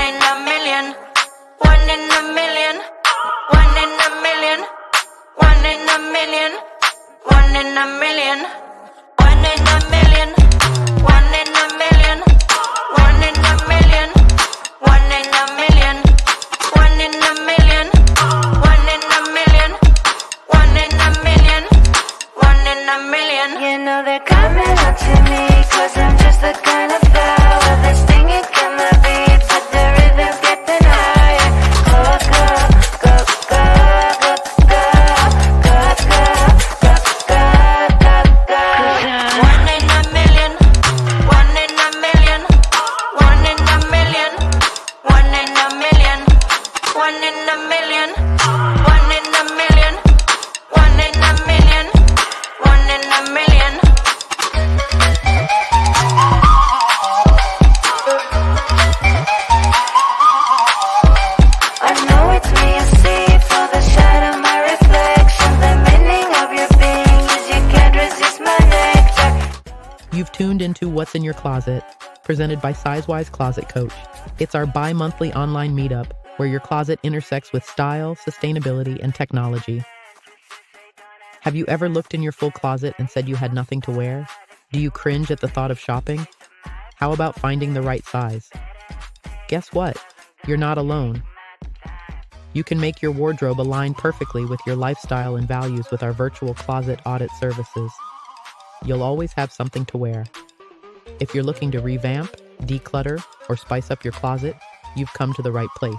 in a million. One in a million. One in a million. One in a million. One in a million. One in a million. One in a million. One in a million. One in a million. One in a million. One in a million. One in a million. One in a million. You know they're coming up to me, 'cause I'm just the kind of girl with this thing you cannot beat, but the rhythm's getting higher. Go, go, go, go, go, go, go, go, go, go, go, go. One in a million. One in a million. One in a million. One in a million. One in a million. One in a million. One in a million. One in a million. I know it's me you see for the shadow, my reflection. The meaning of your being is you can't resist my nectar. You've tuned into What's in Your Closet, presented by Sizewise Closet Coach. It's our bi-monthly online meetup where your closet intersects with style, sustainability, and technology. Have you ever looked in your full closet and said you had nothing to wear? Do you cringe at the thought of shopping? How about finding the right size? Guess what? You're not alone. You can make your wardrobe align perfectly with your lifestyle and values with our virtual closet audit services. You'll always have something to wear. If you're looking to revamp, declutter, or spice up your closet, you've come to the right place.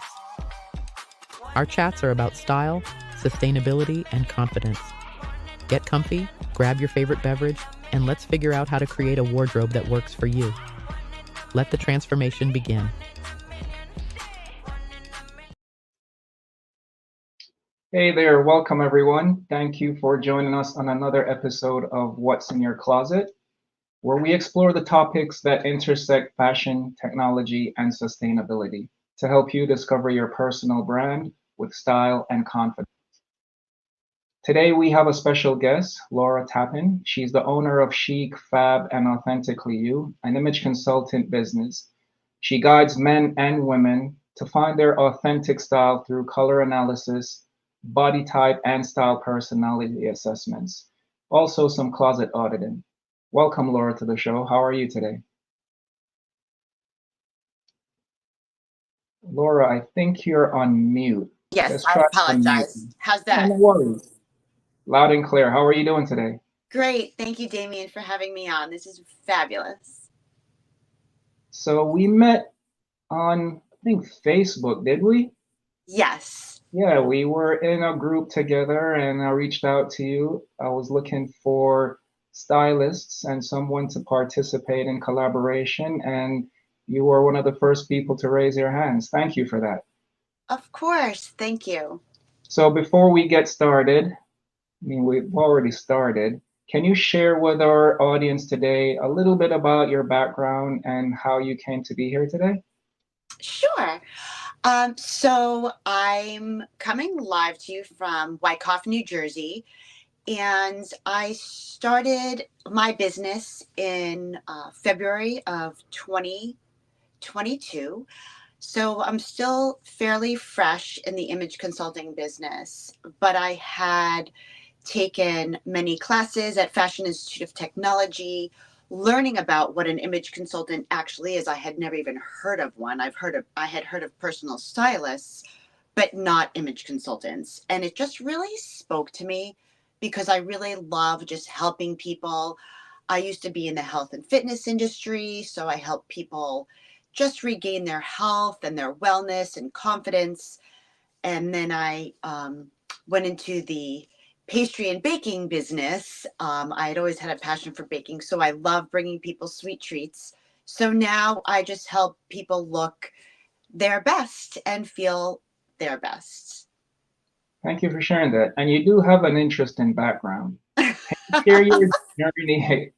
Our chats are about style, sustainability, and confidence. Get comfy, grab your favorite beverage, and let's figure out how to create a wardrobe that works for you. Let the transformation begin. Hey there, welcome everyone. Thank you for joining us on another episode of What's in Your Closet, where we explore the topics that intersect fashion, technology, and sustainability to help you discover your personal brand with style and confidence. Today we have a special guest, Laura Tappan. She's the owner of Chic, Fab, and Authentically You, an image consultant business. She guides men and women to find their authentic style through color analysis, body type, and style personality assessments. Also some closet auditing. Welcome, Laura, to the show. How are you today? Laura, I think you're on mute. Yes, Let's I try apologize. unmuting. How's Oh, that? no worries. Loud and clear. How are you doing today? Great. Thank you, Damien, for having me on. This is fabulous. So we met on, I think, Facebook, did we? Yes. Yeah, we were in a group together and I reached out to you. I was looking for stylists and someone to participate in collaboration, and you were one of the first people to raise your hands. Thank you for that. Of course. Thank you. So before we get started, I mean, we've already started. Can you share with our audience today a little bit about your background and how you came to be here today? Sure. So I'm coming live to you from Wyckoff, New Jersey, and I started my business in February of 2022. So I'm still fairly fresh in the image consulting business, but I had taken many classes at Fashion Institute of Technology, learning about what an image consultant actually is. I had never even heard of one. I had heard of personal stylists, but not image consultants. And it just really spoke to me because I really love just helping people. I used to be in the health and fitness industry, so I help people just regain their health and their wellness and confidence. And then I went into the pastry and baking business. I had always had a passion for baking, so I love bringing people sweet treats. So now I just help people look their best and feel their best. Thank you for sharing that. And you do have an interesting background. Can you share your journey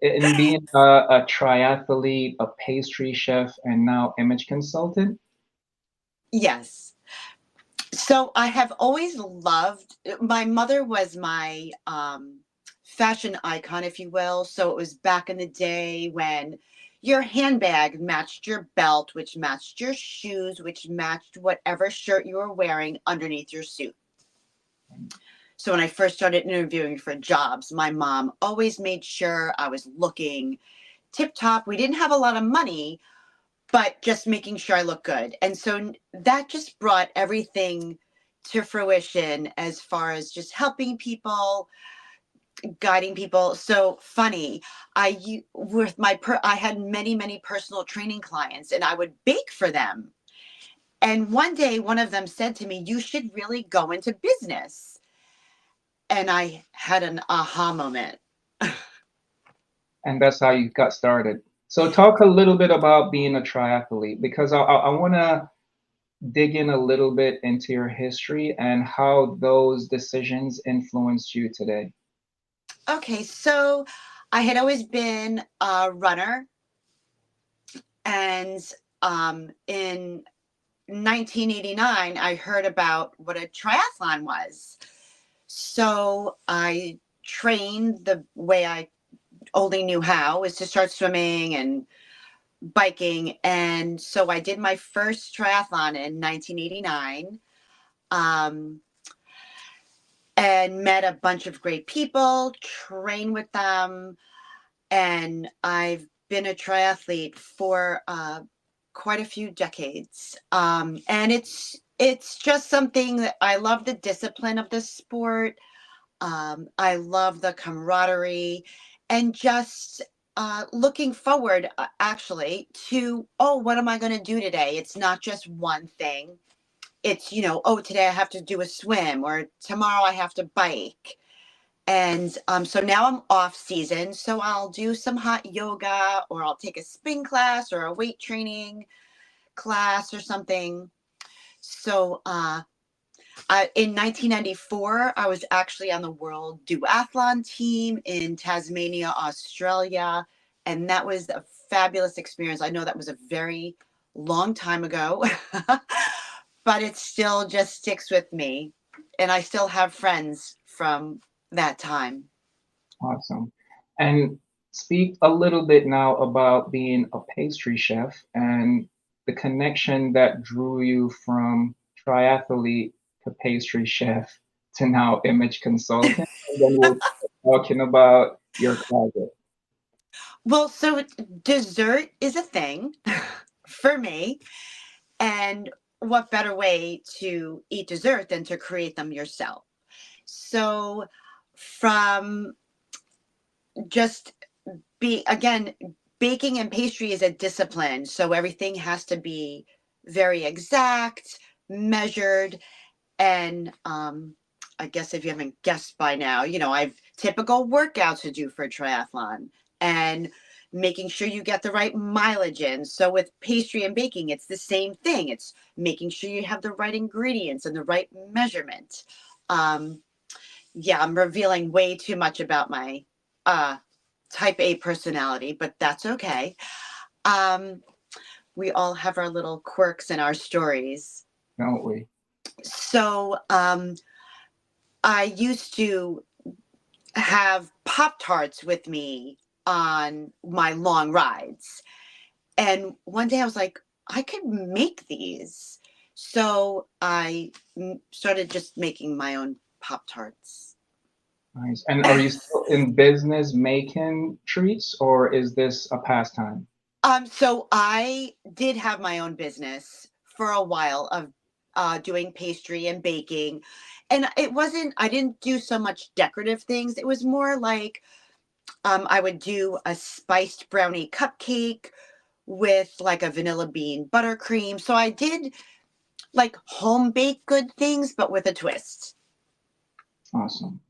in being a triathlete, a pastry chef, and now image consultant? Yes. So I have always loved, my mother was my fashion icon, if you will. So it was back in the day when your handbag matched your belt, which matched your shoes, which matched whatever shirt you were wearing underneath your suit. So when I first started interviewing for jobs, my mom always made sure I was looking tip top. We didn't have a lot of money, but just making sure I look good. And so that just brought everything to fruition as far as just helping people, guiding people. So funny, I had many personal training clients, and I would bake for them. And one day one of them said to me, "You should really go into business." And I had an aha moment. And that's how you got started. So talk a little bit about being a triathlete, because I want to dig in a little bit into your history and how those decisions influenced you today. Okay, so I had always been a runner, and in 1989, I heard about what a triathlon was. So I trained the way I only knew how, is to start swimming and biking. And so I did my first triathlon in 1989, and met a bunch of great people, trained with them. And I've been a triathlete for quite a few decades. And it's just something that I love, the discipline of the sport. I love the camaraderie, and just looking forward, actually, to, oh, what am I going to do today? It's not just one thing. It's, oh, today I have to do a swim, or tomorrow I have to bike. And so now I'm off season. So I'll do some hot yoga, or I'll take a spin class or a weight training class or something. So in 1994, I was actually on the World Duathlon team in Tasmania, Australia. And that was a fabulous experience. I know that was a very long time ago, but it still just sticks with me. And I still have friends from that time. Awesome. And speak a little bit now about being a pastry chef and the connection that drew you from triathlete to pastry chef to now image consultant. And then we'll start talking about your closet. Well, so dessert is a thing for me. And what better way to eat dessert than to create them yourself? So from just baking and pastry is a discipline. So everything has to be very exact, measured. And I guess if you haven't guessed by now, I've typical workouts to do for triathlon, and making sure you get the right mileage in. So with pastry and baking, it's the same thing. It's making sure you have the right ingredients and the right measurement. Yeah, I'm revealing way too much about my type A personality, but that's okay. We all have our little quirks and our stories. Don't we? So I used to have Pop-Tarts with me on my long rides. And one day I was like, I could make these. So I started just making my own Pop-Tarts. Nice. And are you still in business making treats, or is this a pastime? So I did have my own business for a while of doing pastry and baking. And I didn't do so much decorative things. It was more like I would do a spiced brownie cupcake with like a vanilla bean buttercream. So I did like home baked good things, but with a twist. Awesome.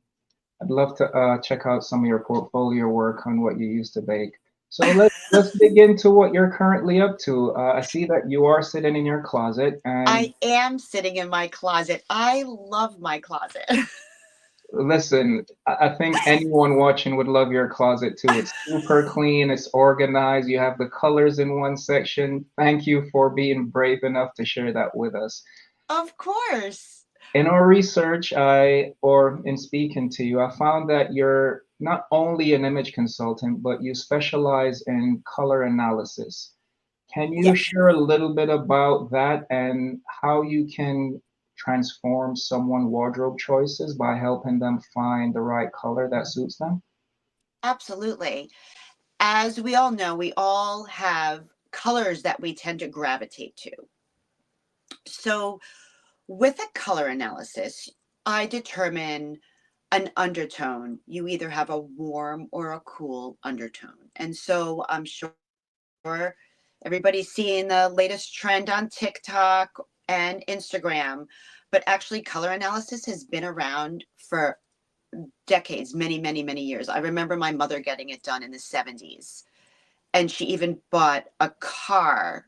I'd love to check out some of your portfolio work on what you used to bake. So let's dig into what you're currently up to. I see that you are sitting in your closet, and I am sitting in my closet. I love my closet. listen, I think anyone watching would love your closet too. It's super clean, it's organized, you have the colors in one section. Thank you for being brave enough to share that with us. Of course. In our research, or in speaking to you, I found that not only an image consultant, but you specialize in color analysis. Can you Yes. share a little bit about that and how you can transform someone's wardrobe choices by helping them find the right color that suits them? Absolutely. As we all know, we all have colors that we tend to gravitate to. So, with a color analysis, I determine an undertone. You either have a warm or a cool undertone. And so I'm sure everybody's seeing the latest trend on TikTok and Instagram, but actually, color analysis has been around for decades, many, many, many years. I remember my mother getting it done in the 70s, and she even bought a car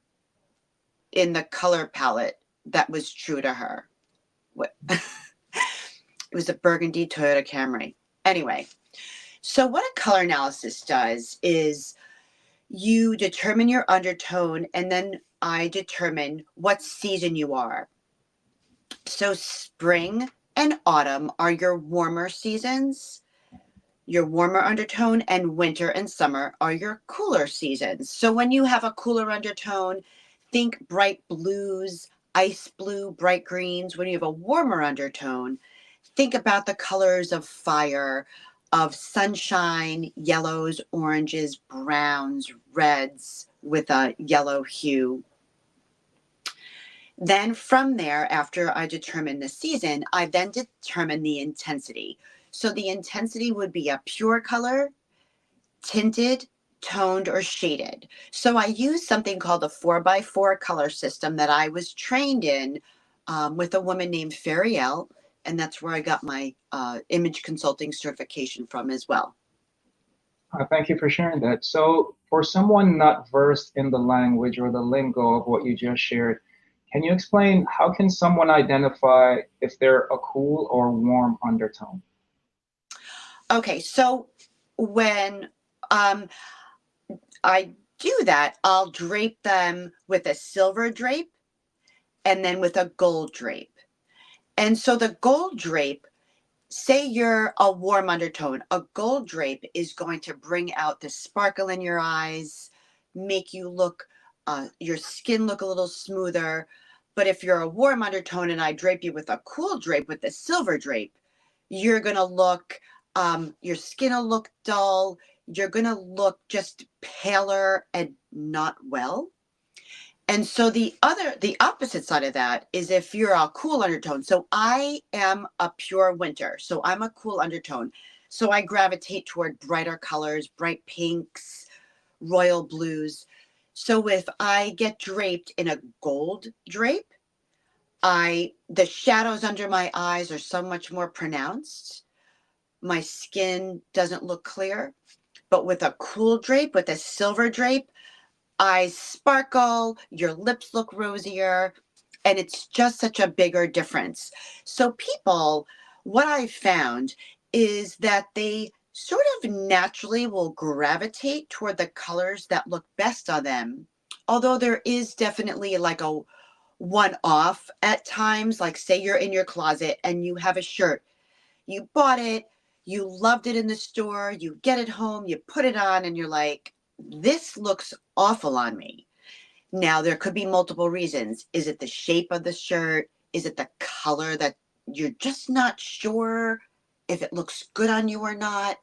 in the color palette that was true to her. It was a burgundy Toyota Camry. Anyway, so what a color analysis does is you determine your undertone, and then I determine what season you are. So spring and autumn are your warmer seasons, your warmer undertone, and winter and summer are your cooler seasons. So when you have a cooler undertone, think bright blues, ice blue, bright greens. When you have a warmer undertone, think about the colors of fire, of sunshine, yellows, oranges, browns, reds with a yellow hue. Then from there, after I determine the season, I then determine the intensity. So the intensity would be a pure color, tinted, toned, or shaded. So I use something called a 4x4 color system that I was trained in with a woman named Fariel, and that's where I got my image consulting certification from as well. Thank you for sharing that. So, for someone not versed in the language or the lingo of what you just shared, can you explain how can someone identify if they're a cool or warm undertone? Okay, so when I do that, I'll drape them with a silver drape and then with a gold drape. And so the gold drape, say you're a warm undertone, a gold drape is going to bring out the sparkle in your eyes, make you look, your skin look a little smoother. But if you're a warm undertone and I drape you with a cool drape, with the silver drape, you're going to look, your skin will look dull. You're going to look just paler and not well. And so the opposite side of that is if you're a cool undertone. So I am a pure winter. So I'm a cool undertone. So I gravitate toward brighter colors, bright pinks, royal blues. So if I get draped in a gold drape, the shadows under my eyes are so much more pronounced. My skin doesn't look clear. But with a cool drape, with a silver drape, eyes sparkle, your lips look rosier, and it's just such a bigger difference. So people, what I've found is that they sort of naturally will gravitate toward the colors that look best on them. Although there is definitely like a one off at times, like say you're in your closet and you have a shirt, you bought it, you loved it in the store, you get it home, you put it on, and you're like, this looks awful on me. Now, there could be multiple reasons. Is it the shape of the shirt? Is it the color that you're just not sure if it looks good on you or not?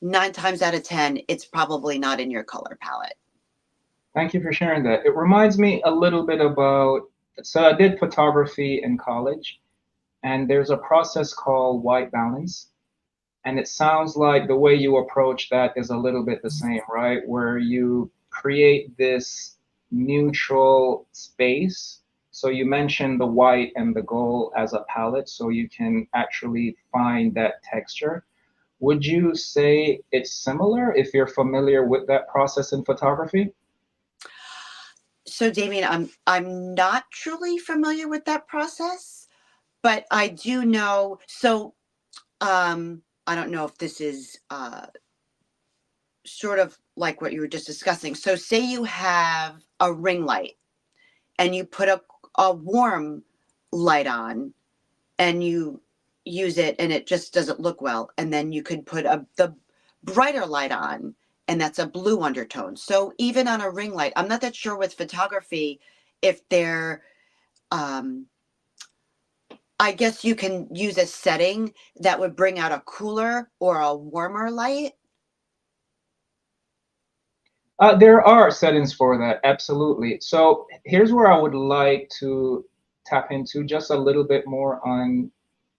9 times out of 10, it's probably not in your color palette. Thank you for sharing that. It reminds me a little bit about, so I did photography in college, and there's a process called white balance. And it sounds like the way you approach that is a little bit the same, right? Where you create this neutral space. So you mentioned the white and the gold as a palette, so you can actually find that texture. Would you say it's similar if you're familiar with that process in photography? So, Damien, I'm not truly familiar with that process, but I do know. So, I don't know if this is sort of like what you were just discussing. So, say you have a ring light and you put a warm light on and you use it and it just doesn't look well. And then you could put the brighter light on, and that's a blue undertone. So even on a ring light, I'm not that sure with photography if they're, I guess you can use a setting that would bring out a cooler or a warmer light. There are settings for that, absolutely. So here's where I would like to tap into just a little bit more on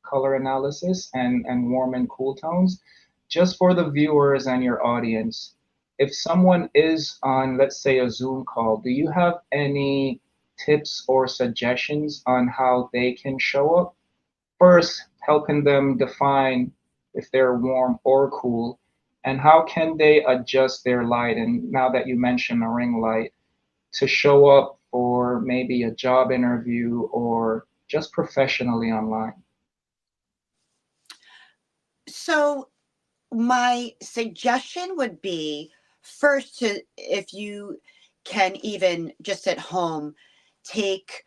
color analysis and warm and cool tones, just for the viewers and your audience. If someone is on, let's say, a Zoom call, do you have any tips or suggestions on how they can show up? First, helping them define if they're warm or cool, and how can they adjust their light? And now that you mentioned a ring light, to show up for maybe a job interview or just professionally online. So my suggestion would be first to, if you can even just at home, take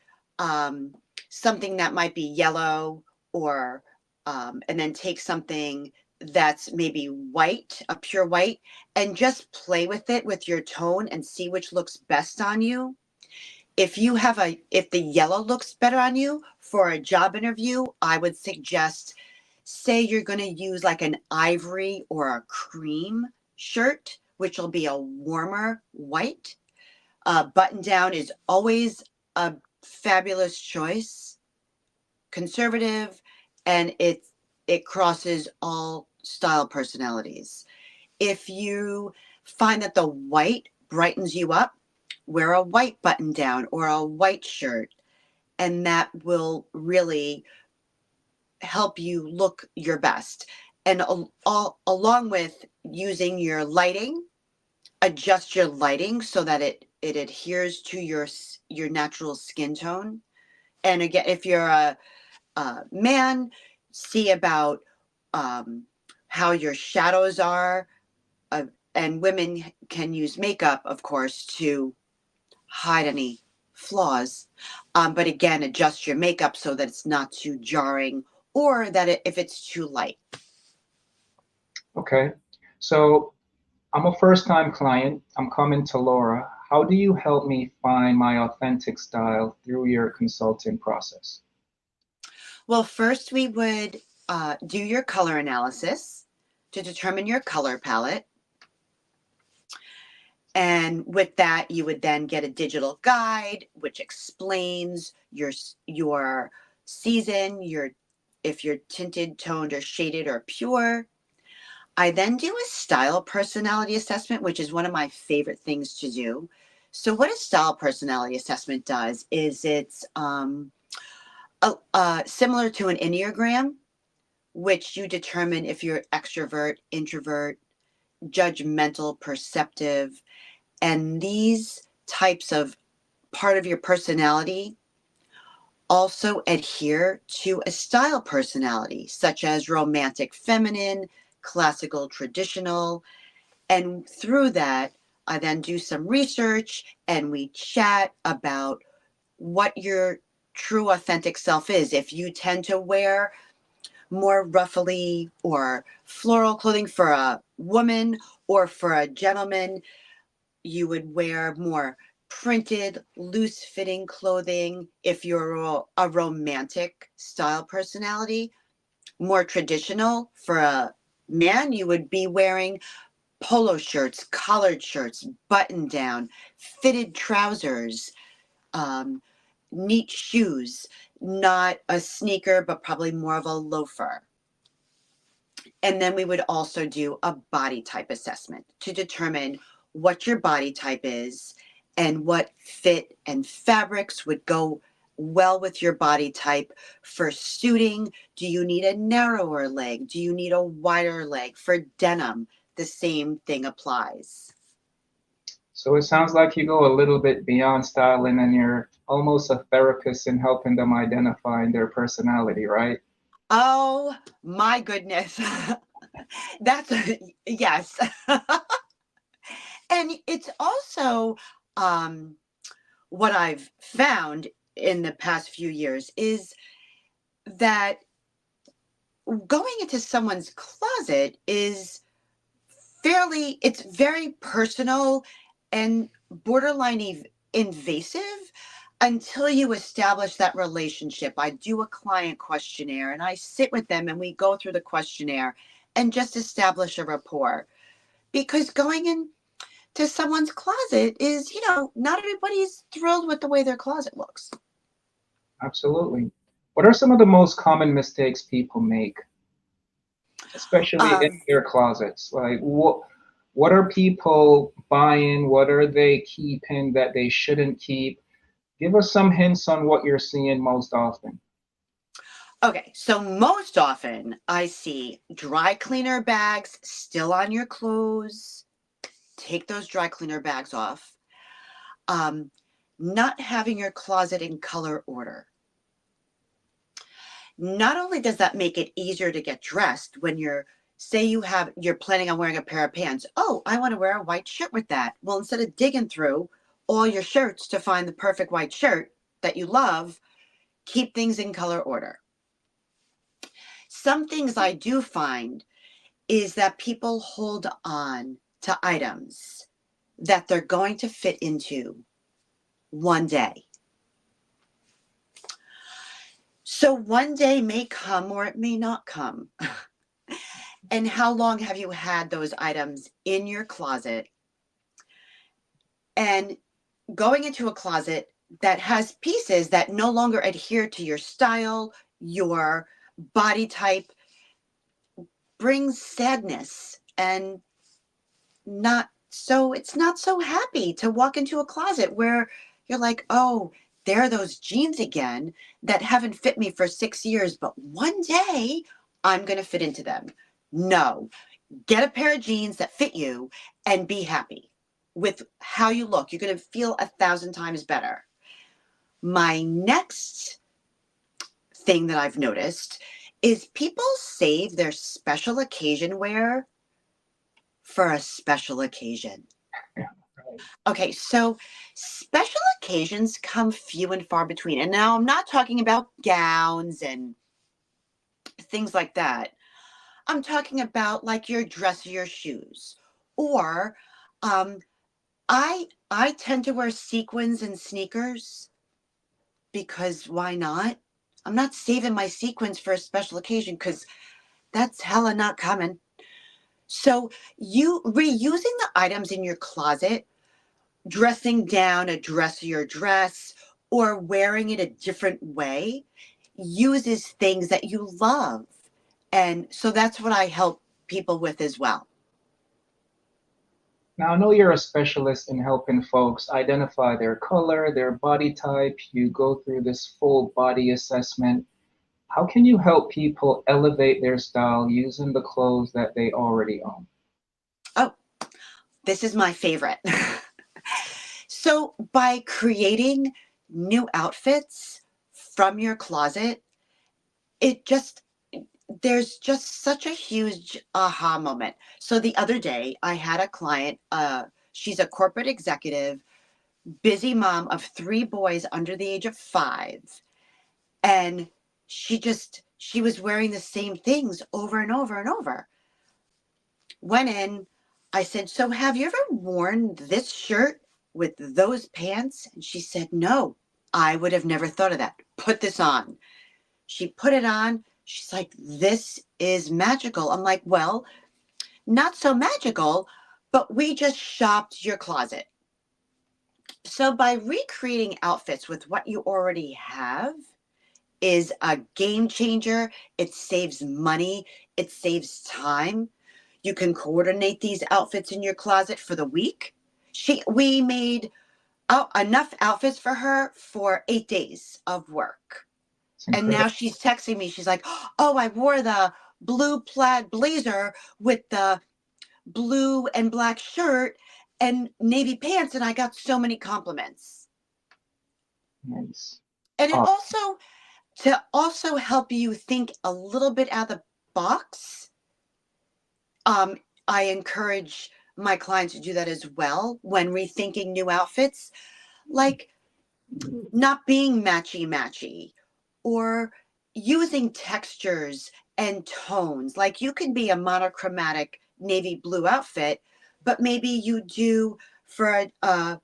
something that might be yellow or, and then take something that's maybe white, a pure white, and just play with it with your tone and see which looks best on you. If the yellow looks better on you for a job interview, I would suggest, say you're going to use like an ivory or a cream shirt, which will be a warmer white. Button down is always a fabulous choice, conservative, and it crosses all style personalities. If you find that the white brightens you up, wear a white button down or a white shirt, and that will really help you look your best. And along with using your lighting, adjust your lighting so that it adheres to your natural skin tone. And again, if you're a man, see about how your shadows are. And women can use makeup, of course, to hide any flaws. But again, adjust your makeup so that it's not too jarring, or that if it's too light. Okay. So I'm a first time client. I'm coming to Laura. How do you help me find my authentic style through your consulting process? Well, first we would do your color analysis to determine your color palette. And with that, you would then get a digital guide which explains your season, if you're tinted, toned, or shaded, or pure. I then do a style personality assessment, which is one of my favorite things to do. So what a style personality assessment does is it's similar to an Enneagram, which you determine if you're extrovert, introvert, judgmental, perceptive. And these types of part of your personality also adhere to a style personality, such as romantic feminine, classical traditional. And through that, I then do some research and we chat about what your true authentic self is. If you tend to wear more ruffly or floral clothing for a woman, or for a gentleman, you would wear more printed, loose fitting clothing. If you're a romantic style personality, more traditional for a man, you would be wearing polo shirts, collared shirts, button down, fitted trousers, neat shoes, not a sneaker, but probably more of a loafer. And then we would also do a body type assessment to determine what your body type is and what fit and fabrics would go well with your body type. For suiting, do you need a narrower leg? Do you need a wider leg? For denim, the same thing applies. So it sounds like you go a little bit beyond styling and you're almost a therapist in helping them identify their personality, right? Oh my goodness. That's yes. And it's also what I've found in the past few years is that going into someone's closet is it's very personal and borderline invasive until you establish that relationship. I do a client questionnaire and I sit with them and we go through the questionnaire and just establish a rapport. Because going into someone's closet is, not everybody's thrilled with the way their closet looks. Absolutely. What are some of the most common mistakes people make, especially in their closets? Like what are people buying? What are they keeping that they shouldn't keep? Give us some hints on what you're seeing most often. Okay, so most often I see dry cleaner bags still on your clothes. Take those dry cleaner bags off. Not having your closet in color order. Not only does that make it easier to get dressed when you're planning on wearing a pair of pants. Oh, I want to wear a white shirt with that. Well, instead of digging through all your shirts to find the perfect white shirt that you love, keep things in color order. Some things I do find is that people hold on to items that they're going to fit into one day. So one day may come or it may not come. And how long have you had those items in your closet? And going into a closet that has pieces that no longer adhere to your style, your body type, brings sadness and it's not so happy to walk into a closet where you're like, oh, there are those jeans again that haven't fit me for 6 years, but one day I'm going to fit into them. No, get a pair of jeans that fit you and be happy with how you look. You're going to feel 1,000 times better. My next thing that I've noticed is people save their special occasion wear for a special occasion. Okay, so special occasions come few and far between. And now I'm not talking about gowns and things like that. I'm talking about like your dressier shoes. Or I tend to wear sequins and sneakers because why not? I'm not saving my sequins for a special occasion because that's hella not coming. So you reusing the items in your closet, dressing down a dressier dress or wearing it a different way uses things that you love. And so that's what I help people with as well. Now, I know you're a specialist in helping folks identify their color, their body type. You go through this full body assessment. How can you help people elevate their style using the clothes that they already own? Oh, this is my favorite. So by creating new outfits from your closet, there's just such a huge aha moment. So the other day I had a client, she's a corporate executive, busy mom of 3 boys under the age of 5. And she was wearing the same things over and over and over. Went in, I said, so have you ever worn this shirt with those pants? And she said, no, I would have never thought of that. Put this on. She put it on. She's like, this is magical. I'm like, well, not so magical, but we just shopped your closet. So by recreating outfits with what you already have is a game changer. It saves money. It saves time. You can coordinate these outfits in your closet for the week. We made enough outfits for her for 8 days of work. And now she's texting me. She's like, oh, I wore the blue plaid blazer with the blue and black shirt and navy pants, and I got so many compliments. Nice. And it also help you think a little bit out of the box. I encourage my clients to do that as well when rethinking new outfits, like not being matchy or using textures and tones. Like you can be a monochromatic navy blue outfit, but maybe you do for a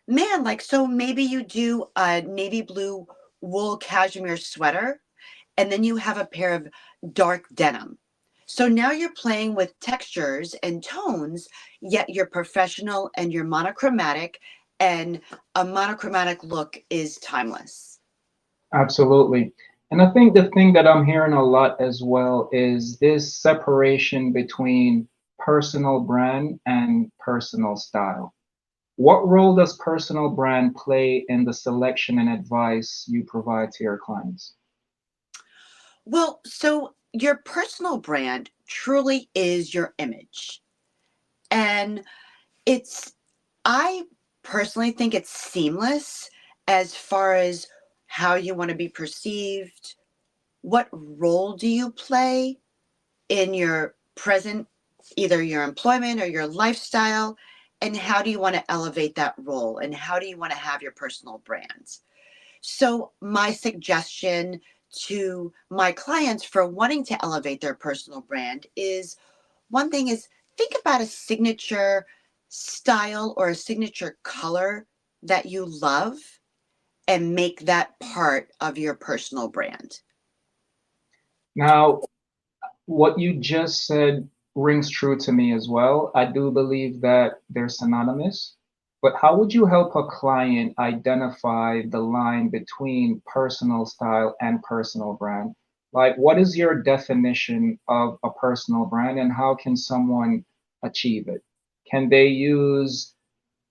man, like, so maybe you do a navy blue wool cashmere sweater, and then you have a pair of dark denim. So now you're playing with textures and tones, yet you're professional and you're monochromatic, and a monochromatic look is timeless. Absolutely. And I think the thing that I'm hearing a lot as well is this separation between personal brand and personal style. What role does personal brand play in the selection and advice you provide to your clients? Well, so your personal brand truly is your image. And it's, I personally think it's seamless as far as how you want to be perceived. What role do you play in your present, either your employment or your lifestyle? And how do you want to elevate that role? And how do you want to have your personal brand? So, my suggestion to my clients for wanting to elevate their personal brand is, one thing is, think about a signature style or a signature color that you love and make that part of your personal brand. Now, what you just said rings true to me as well. I do believe that they're synonymous, but how would you help a client identify the line between personal style and personal brand? Like, what is your definition of a personal brand and how can someone achieve it? Can they use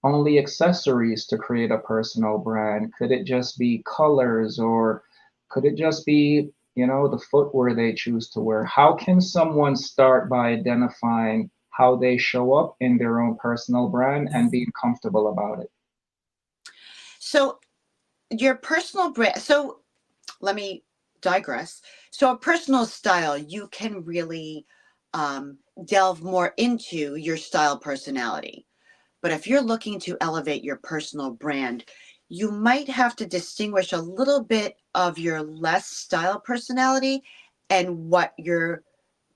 only accessories to create a personal brand? Could it just be colors or could it just be, the footwear they choose to wear? How can someone start by identifying how they show up in their own personal brand and being comfortable about it? So, your personal brand, so let me digress. So, a personal style, you can really delve more into your style personality. But if you're looking to elevate your personal brand, you might have to distinguish a little bit of your less style personality and what your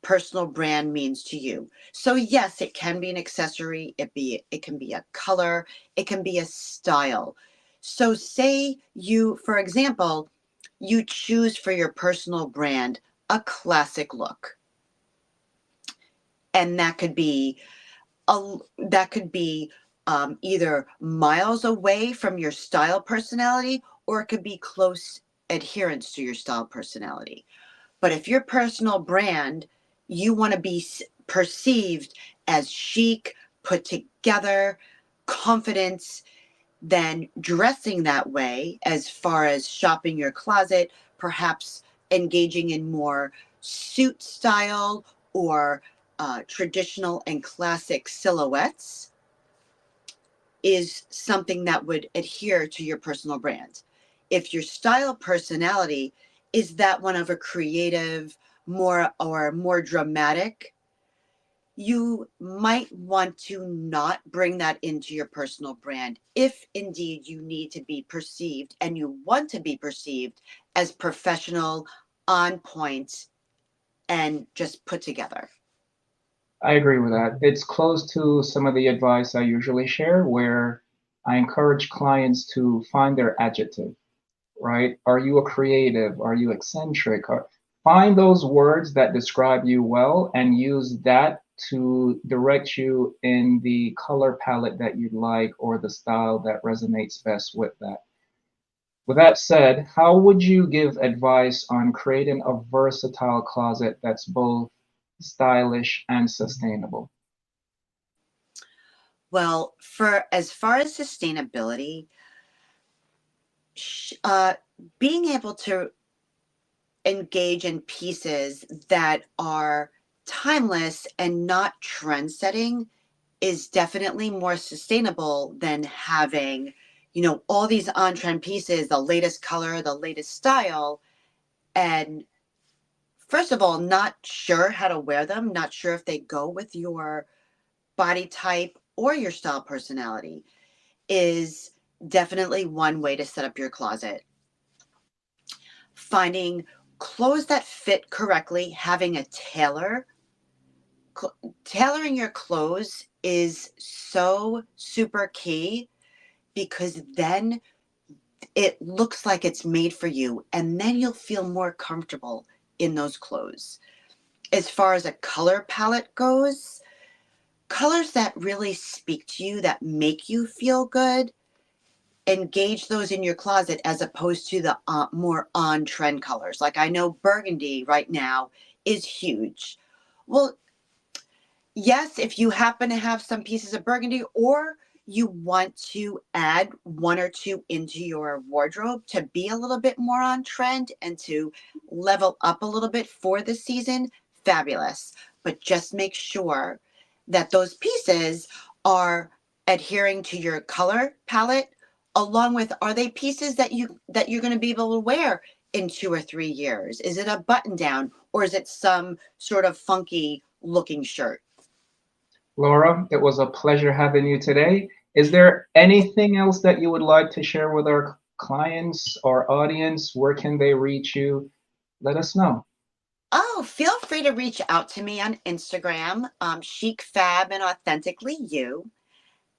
personal brand means to you. So yes, it can be an accessory, it can be a color, it can be a style. So say you, for example, you choose for your personal brand a classic look. And that could be either miles away from your style personality, or it could be close adherence to your style personality. But if your personal brand, you want to be perceived as chic, put together, confidence, then dressing that way, as far as shopping your closet, perhaps engaging in more suit style or traditional and classic silhouettes, is something that would adhere to your personal brand. If your style personality is that one of a creative, more dramatic, you might want to not bring that into your personal brand if indeed you need to be perceived and you want to be perceived as professional, on point, and just put together. I agree with that. It's close to some of the advice I usually share, where I encourage clients to find their adjective, right? Are you a creative? Are you eccentric? Find those words that describe you well and use that to direct you in the color palette that you'd like or the style that resonates best with that. With that said, how would you give advice on creating a versatile closet that's both stylish and sustainable? Well, for as far as sustainability, uh, being able to engage in pieces that are timeless and not trend setting is definitely more sustainable than having, all these on trend pieces, the latest color, the latest style, and first of all, not sure how to wear them, not sure if they go with your body type or your style personality, is definitely one way to set up your closet. Finding clothes that fit correctly, having a tailor tailoring your clothes is so super key, because then it looks like it's made for you, and then you'll feel more comfortable in those clothes. As far as a color palette goes, colors that really speak to you, that make you feel good, engage those in your closet, as opposed to the more on-trend colors. Like, I know burgundy right now is huge. Well, yes, if you happen to have some pieces of burgundy, or you want to add one or two into your wardrobe to be a little bit more on trend and to level up a little bit for the season, fabulous. But just make sure that those pieces are adhering to your color palette, along with, are they pieces that you're going to be able to wear in 2 or 3 years? Is it a button down, or is it some sort of funky looking shirt? Laura, it was a pleasure having you today. Is there anything else that you would like to share with our clients or audience? Where can they reach you? Let us know. Oh, feel free to reach out to me on Instagram, Chic, Fab, and Authentically You,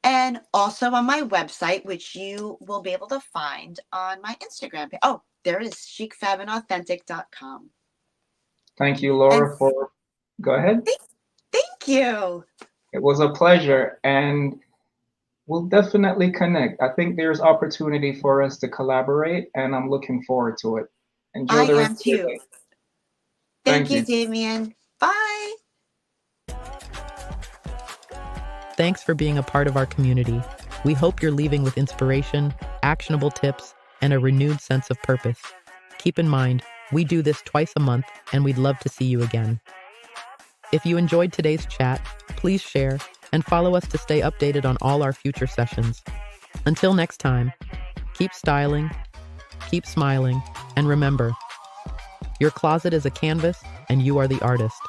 and also on my website, which you will be able to find on my Instagram page. Oh, there it is, chicfabandauthentic.com. Thank you, And Laura, for go ahead. thank you. It was a pleasure, and we'll definitely connect. I think there's opportunity for us to collaborate, and I'm looking forward to it. Enjoy I the rest am of your too. day. Thank Thank you, you. Damien. Bye. Thanks for being a part of our community. We hope you're leaving with inspiration, actionable tips, and a renewed sense of purpose. Keep in mind, we do this twice a month, and we'd love to see you again. If you enjoyed today's chat, please share and follow us to stay updated on all our future sessions. Until next time, keep styling, keep smiling, and remember, your closet is a canvas and you are the artist.